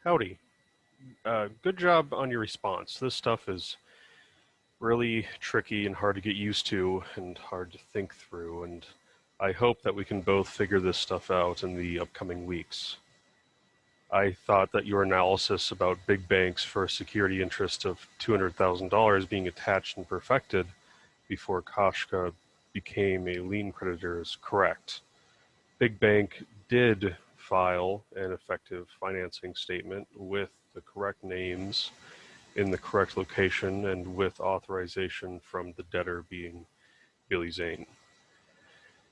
Howdy. Good job on your response. This stuff is really tricky and hard to get used to and hard to think through, and I hope that we can both figure this stuff out in the upcoming weeks. I thought that your analysis about big banks for a security interest of $200,000 being attached and perfected before Kashka became a lien creditor is correct. Big Bank did file an effective financing statement with the correct names in the correct location and with authorization from the debtor being Billy Zane.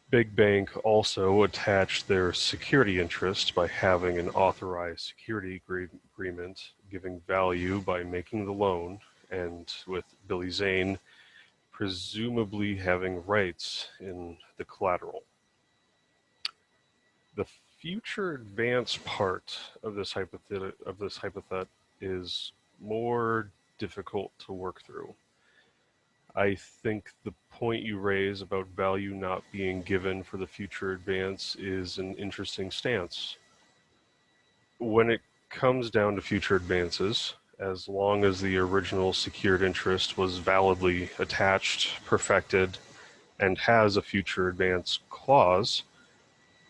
Big Bank also attached their security interest by having an authorized security agreement giving value by making the loan, and with Billy Zane presumably having rights in the collateral. The future advance part of this hypothet is more difficult to work through. I think the point you raise about value not being given for the future advance is an interesting stance. When it comes down to future advances, as long as the original secured interest was validly attached, perfected, and has a future advance clause,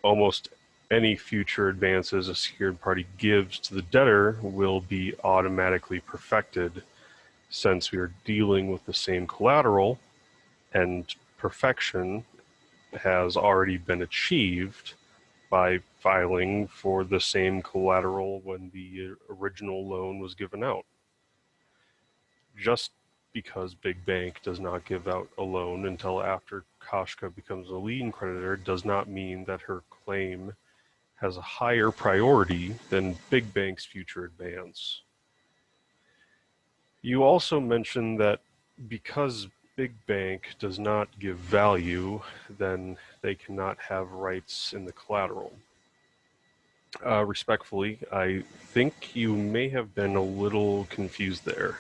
almost any future advances a secured party gives to the debtor will be automatically perfected, since we are dealing with the same collateral and perfection has already been achieved by filing for the same collateral when the original loan was given out. Just because Big Bank does not give out a loan until after Kashka becomes a lien creditor does not mean that her claim has a higher priority than Big Bank's future advance. You also mentioned that because Big Bank does not give value, then they cannot have rights in the collateral. Respectfully, I think you may have been a little confused there,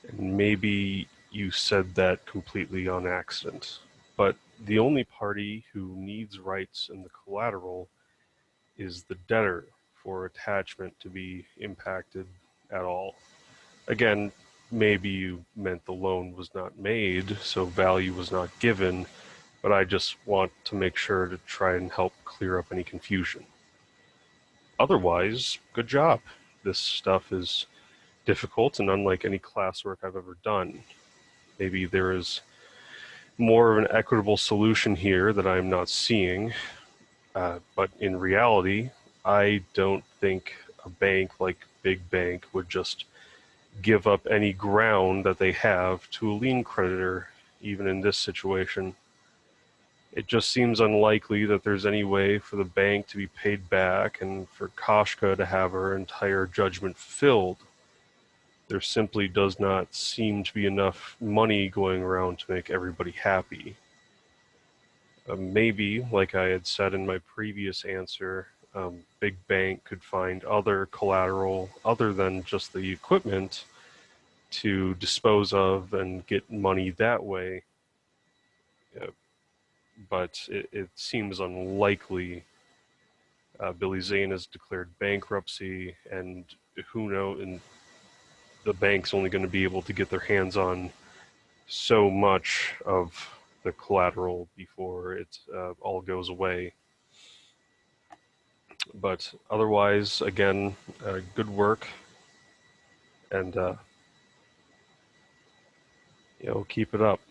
and maybe you said that completely on accident. But the only party who needs rights in the collateral is the debtor for attachment to be impacted at all. Again, maybe you meant the loan was not made, so value was not given, but I just want to make sure to try and help clear up any confusion. Otherwise, good job. This stuff is difficult and unlike any classwork I've ever done. Maybe there is more of an equitable solution here that I'm not seeing, but in reality, I don't think a bank like Big Bank would just give up any ground that they have to a lien creditor, even in this situation. It just seems unlikely that there's any way for the bank to be paid back and for Kashka to have her entire judgment fulfilled. There simply does not seem to be enough money going around to make everybody happy. Maybe, like I had said in my previous answer, Big Bank could find other collateral other than just the equipment to dispose of and get money that way. But it seems unlikely. Billy Zane has declared bankruptcy, and who knows, and the bank's only going to be able to get their hands on so much of the collateral before it all goes away. But otherwise, again, good work, and keep it up.